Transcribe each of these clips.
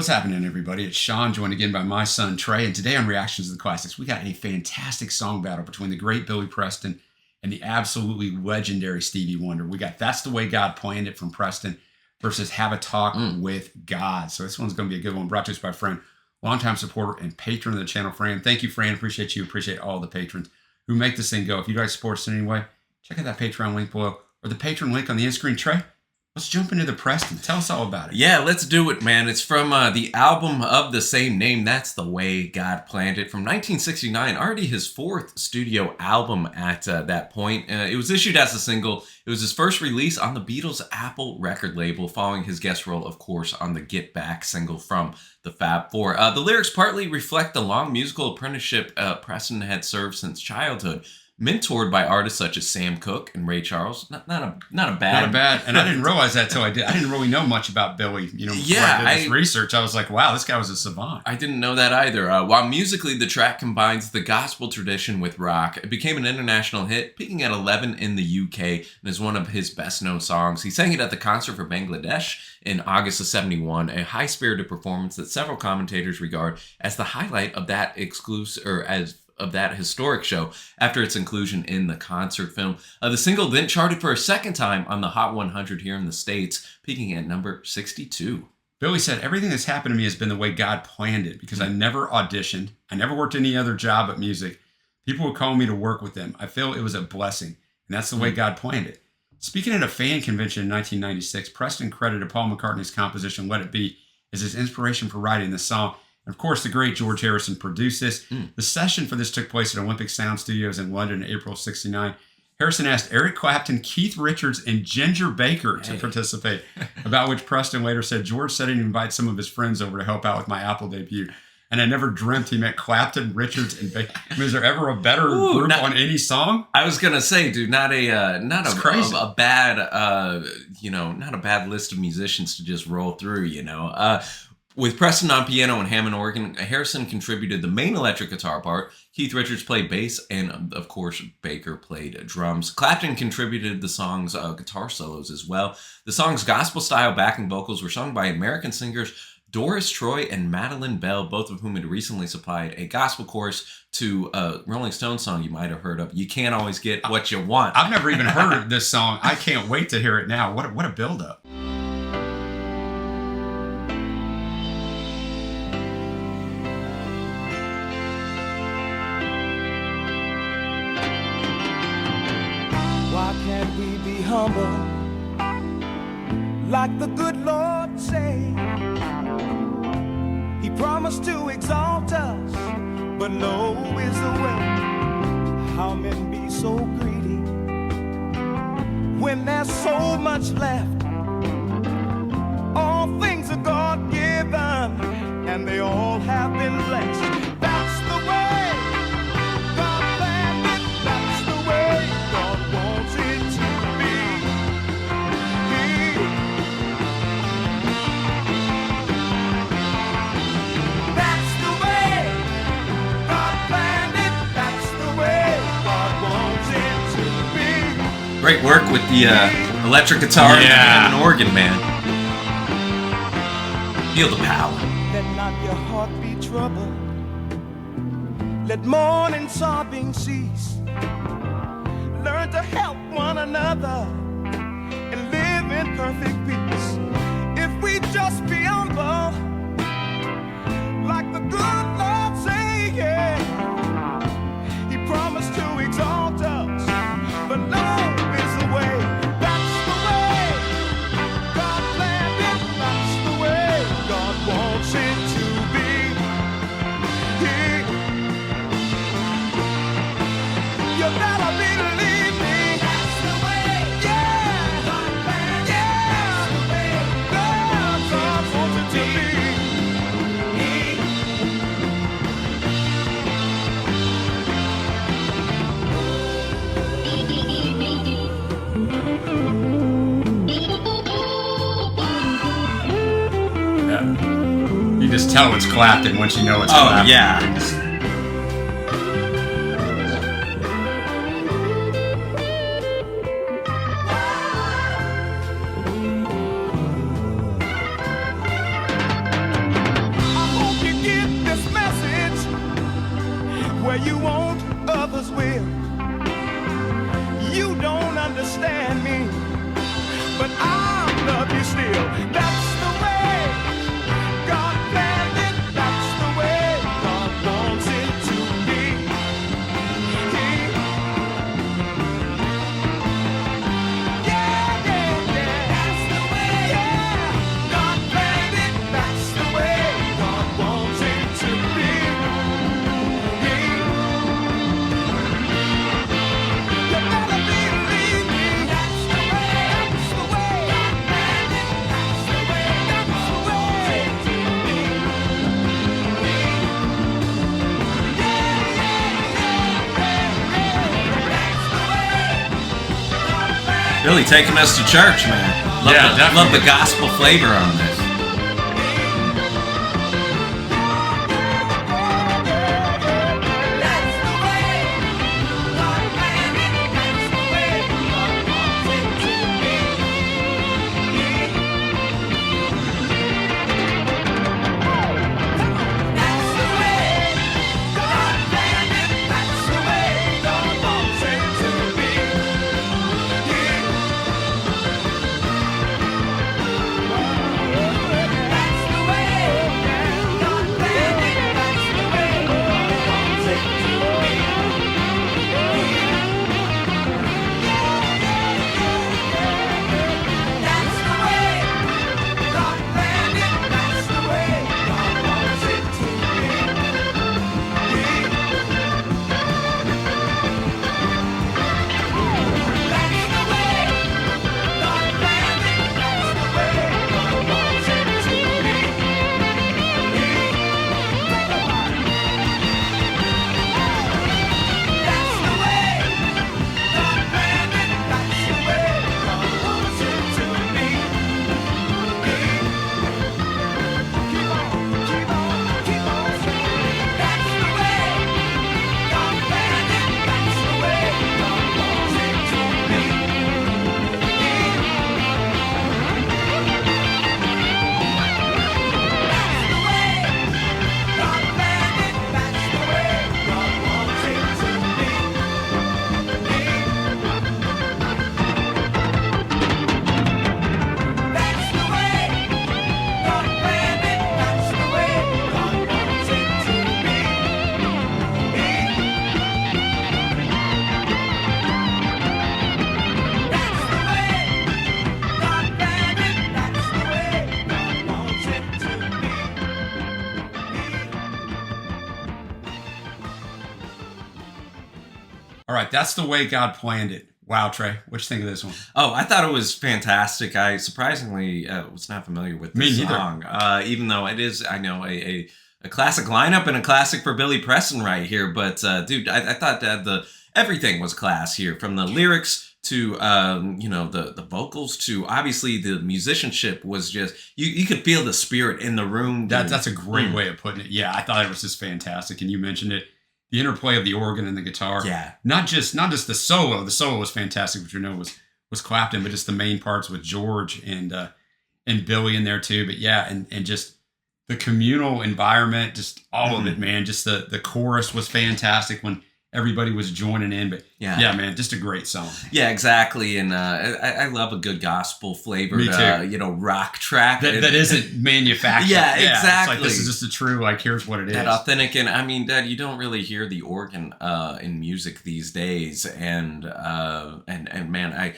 What's happening, everybody? It's Sean, joined again by my son, Trey, and today on Reactions to the Classics, we got a fantastic song battle between the great Billy Preston and the absolutely legendary Stevie Wonder. We got That's the Way God Planned It from Preston versus Have a Talk with God. So this one's going to be a good one, brought to us by Fran, longtime supporter and patron of the channel, Fran. Thank you, Fran. Appreciate you. Appreciate all the patrons who make this thing go. If you'd like to support us in any way, check out that Patreon link below or the patron link on the end screen. Trey, let's jump into the Preston. Tell us all about it. Yeah, let's do it, man. It's from the album of the same name, That's the Way God Planned It, from 1969. Already his fourth studio album at that point. It was issued as a single. It was his first release on the Beatles' Apple record label, following his guest role, of course, on the Get Back single from the Fab Four. The lyrics partly reflect the long musical apprenticeship Preston had served since childhood, mentored by artists such as Sam Cooke and Ray Charles. Not a bad. And I didn't realize that till I did. I didn't really know much about Billy. Before I did this research, I was like, wow, this guy was a savant. I didn't know that either. While musically, the track combines the gospel tradition with rock. It became an international hit, peaking at 11 in the UK, and is one of his best-known songs. He sang it at the concert for Bangladesh in August of '71, a high-spirited performance that several commentators regard as the highlight of that that historic show after its inclusion in the concert film. The single then charted for a second time on the Hot 100 here in the States, peaking at number 62. Billy said, everything that's happened to me has been the way God planned it, because I never auditioned. I never worked any other job but music. People would call me to work with them. I feel it was a blessing, and that's the way God planned it. Speaking at a fan convention in 1996, Preston credited Paul McCartney's composition Let It Be as his inspiration for writing the song. And of course, the great George Harrison produced this. The session for this took place at Olympic Sound Studios in London in April '69. Harrison asked Eric Clapton, Keith Richards, and Ginger Baker to participate, about which Preston later said, George said he'd invite some of his friends over to help out with my Apple debut. And I never dreamt he meant Clapton, Richards, and Baker. I mean, is there ever a better group on any song? I was gonna say, dude, not a bad list of musicians to just roll through, With Preston on piano and Hammond organ, Harrison contributed the main electric guitar part. Keith Richards played bass, and of course, Baker played drums. Clapton contributed the song's guitar solos as well. The song's gospel-style backing vocals were sung by American singers Doris Troy and Madeline Bell, both of whom had recently supplied a gospel chorus to a Rolling Stones song you might have heard of, You Can't Always Get What You Want. I've never even heard of this song. I can't wait to hear it now. What a build-up. Why can't we be humble like the good Lord say? He promised to exalt us, but low is the way. How men be so greedy when there's so much left? All things are God-given, and they all have been blessed. That's the way God planned it. That's the way God wants it to be. That's the way God planned it. That's the way God wants it to be. Great work with the electric guitar and an organ, man. Feel the power. Let not your heart be troubled. Let mourning, sobbing cease. Learn to help one another and live in perfect peace. If we just be humble, like the good Lord say, yeah. He promised to exalt us, but love is the way. That's the way God planned it. That's the way God wants it to be. You better believe me. That's the way. Yeah. God planned it. That's the way God wants it to be. You just tell it's Clapton once you know it's Clapton. Oh, yeah. where you won't, others will. You don't understand me, but I love you still. That's the way God planned it. That's the way God wants it to be. Yeah, yeah, yeah. That's the way, yeah. God planned it. That's the way God wants it to be. You better believe me. That's the way. That's the way God planned it. That's the way God wants it to be. Yeah, yeah, yeah, yeah. That's the way God planned it. Really taking us to church, man. Love Yeah, the, definitely. love the gospel flavor on this. That's the way God planned it. That's the way God wants it to be. That's the way God planned it. That's the way God wants it to be. That's the way God planned it. That's the way God wants it to be. That's the way God planned it. That's the way God wants it to be. That's the way God planned it. That's the way God wants it to be. That's the way God planned it. That's the way God wants it to be. Keep on, keep on, keep on singing. That's the way God planned it. That's the way God wants it to be. That's the way God planned it. That's the way God wants it to be. That's the way God planned it. That's the way God wants it to be. That's the way God planned it. That's the way God wants it to be. All right, that's the way God planned it. Wow, Trey, what you think of this one? Oh, I thought it was fantastic. I surprisingly was not familiar with Me this neither. song, even though it is, I know, a classic lineup and a classic for Billy Preston right here. But dude, I thought that everything was class here, from the lyrics to the vocals to obviously the musicianship was just you could feel the spirit in the room. Dude. That's a great way of putting it. Yeah, I thought it was just fantastic, and you mentioned it. The interplay of the organ and the guitar. Yeah. Not just the solo. The solo was fantastic, which you know was Clapton, but just the main parts with George and Billy in there too. But yeah, and just the communal environment, just all of it, man. Just the chorus was fantastic when everybody was joining in. But yeah, man, just a great song. Yeah, exactly. And I love a good gospel flavored, Me too. Rock track. That isn't manufactured. Yeah, It's exactly. like, this is just a true, like, here's what it is. That authentic, and I mean, Dad, you don't really hear the organ in music these days, and man,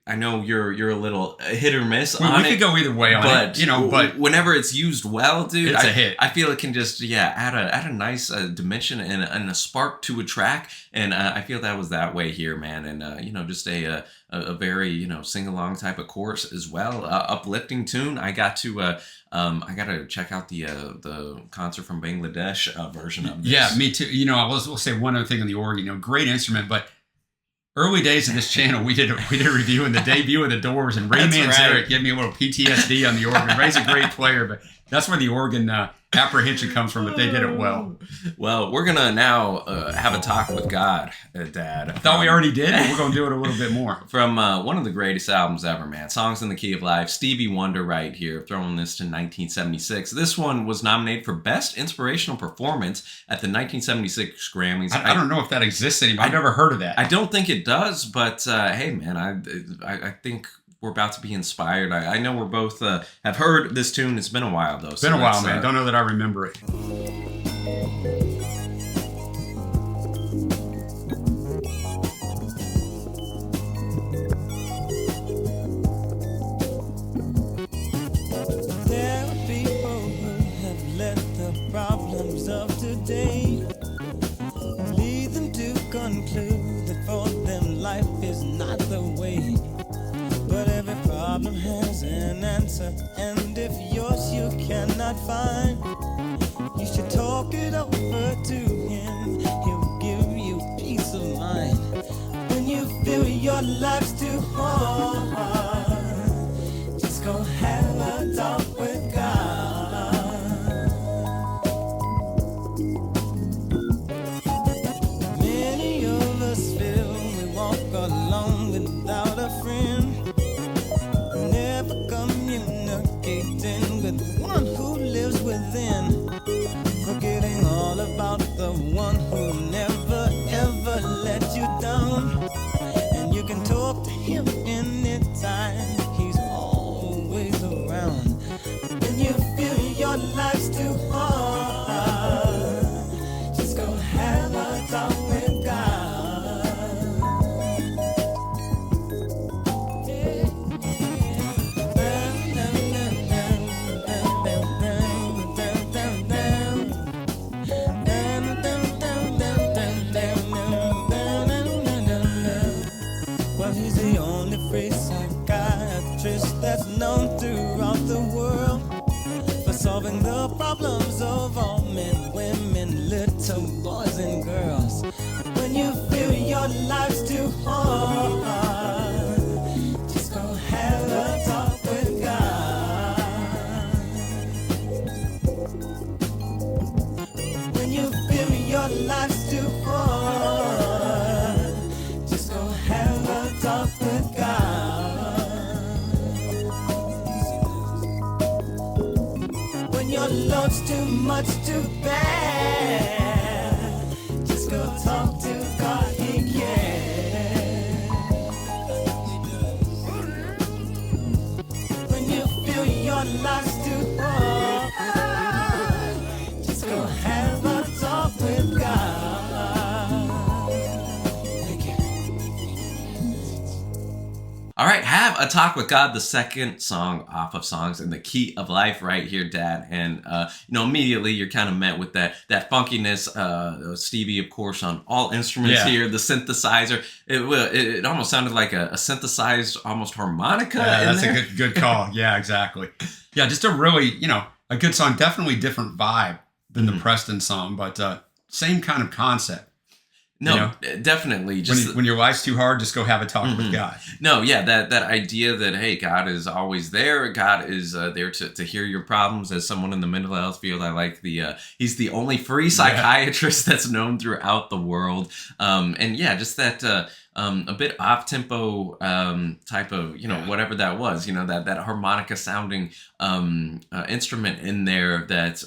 I know you're a little hit or miss on we it. could go either way on but, it, but whenever it's used well, dude, it's a hit. I feel it can just add a nice dimension and a spark to a track, and I feel that was that way here, man, and just a very sing along type of chorus as well, uplifting tune. I got to check out the concert from Bangladesh version of this. Yeah, me too. We'll say one other thing on the organ. Great instrument, but early days of this channel, we did a review in the debut of the Doors, and Ray That's Manzarek right. gave me a little PTSD on the organ. Ray's a great player, but that's where the organ apprehension comes from, but they did it well. Well, we're going to now have a talk with God, Dad. I thought we already did, but we're going to do it a little bit more. From one of the greatest albums ever, man. Songs in the Key of Life. Stevie Wonder right here, throwing this to 1976. This one was nominated for Best Inspirational Performance at the 1976 Grammys. I don't know if that exists anymore. I've never heard of that. I don't think it does, but hey, man, I think we're about to be inspired. I know we're both have heard this tune. It's been a while, though. It's been a while, man. Don't know that I remember it. There are people who have let the problems of today lead them to conclude that for them life is not the way. But every problem has an answer, and if yours you cannot find, you should talk it over to him. He'll give you peace of mind. When you feel your life's too hard, just go have a talk with God. Many of us feel we walk alone without a friend, communicating with one who lives within, forgetting all about the one who never ever let you down. And you can talk to him anytime, he's always around. When you feel your life's too hard, just go have a talk with God. That's known throughout the world for solving the problems of all men, women, little boys and girls. When you feel your life's too hard, just go have a talk with God. When you feel your life's too hard, just go have a talk with God. Your load's too much, too bad, just go talk to God, he cares. When you feel your life's too hard, just go have a talk with God. Thank you. All right, Have a Talk with God, the second song off of Songs in the Key of Life right here, Dad. And, immediately you're kind of met with that funkiness. Stevie, of course, on all instruments here, the synthesizer. It almost sounded like a synthesized, almost harmonica. Yeah, that's a good call. Yeah, exactly. Yeah, just a really, a good song. Definitely different vibe than the Preston song, but same kind of concept. No, definitely. Just when your life's too hard, just go have a talk with God. No, yeah, that idea that, hey, God is always there. God is there to hear your problems. As someone in the mental health field, I like he's the only free psychiatrist that's known throughout the world. And yeah, just that a bit off tempo type of whatever that was, that harmonica sounding instrument in there that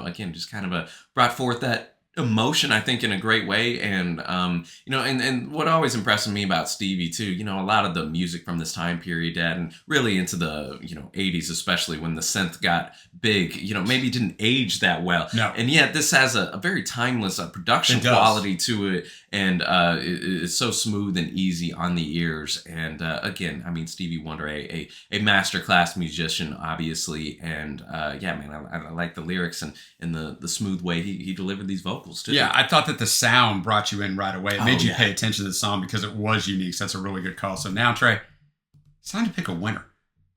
again just kind of brought forth that emotion, I think, in a great way. And and what always impressed me about Stevie too, a lot of the music from this time period, Dad, and really into the 80s, especially when the synth got big, maybe didn't age that well. No. And yet this has a very timeless production quality to it, and it's so smooth and easy on the ears. And again, I mean, Stevie Wonder, a masterclass musician, obviously. And yeah, man, I like the lyrics and the smooth way he delivered these vocals too. Yeah, I thought that the sound brought you in right away. It made you pay attention to the song because it was unique. So that's a really good call. So now, Trey, it's time to pick a winner.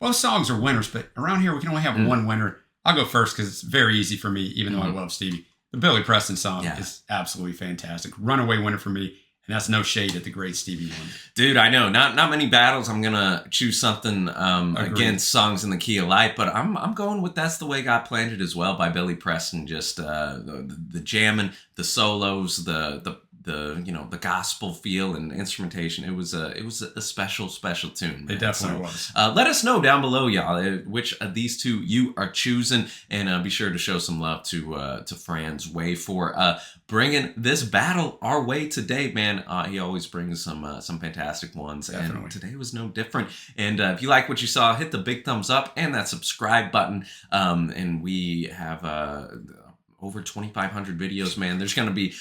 Both songs are winners, but around here we can only have one winner. I'll go first because it's very easy for me, even though I love Stevie. The Billy Preston song is absolutely fantastic. Runaway winner for me. And that's no shade at the great Stevie Wonder. Dude, I know. Not many battles. I'm gonna choose something against Songs in the Key of Life, but I'm going with That's the Way God Planned It as well by Billy Preston. Just the jamming, the solos, the the gospel feel and instrumentation. It was a special tune, man. It definitely was. Let us know down below, y'all, which of these two you are choosing, and be sure to show some love to Fran's Way for bringing this battle our way today, man. He always brings some fantastic ones, Definitely. and today was no different. And if you like what you saw, hit the big thumbs up and that subscribe button. And we have over 2,500 videos, man. There's gonna be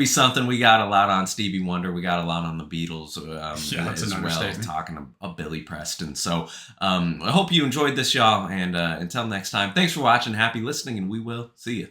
something. We got a lot on Stevie Wonder. We got a lot on the Beatles That's as an well, understatement. talking of Billy Preston. So I hope you enjoyed this, y'all. And until next time, thanks for watching. Happy listening, and we will see you.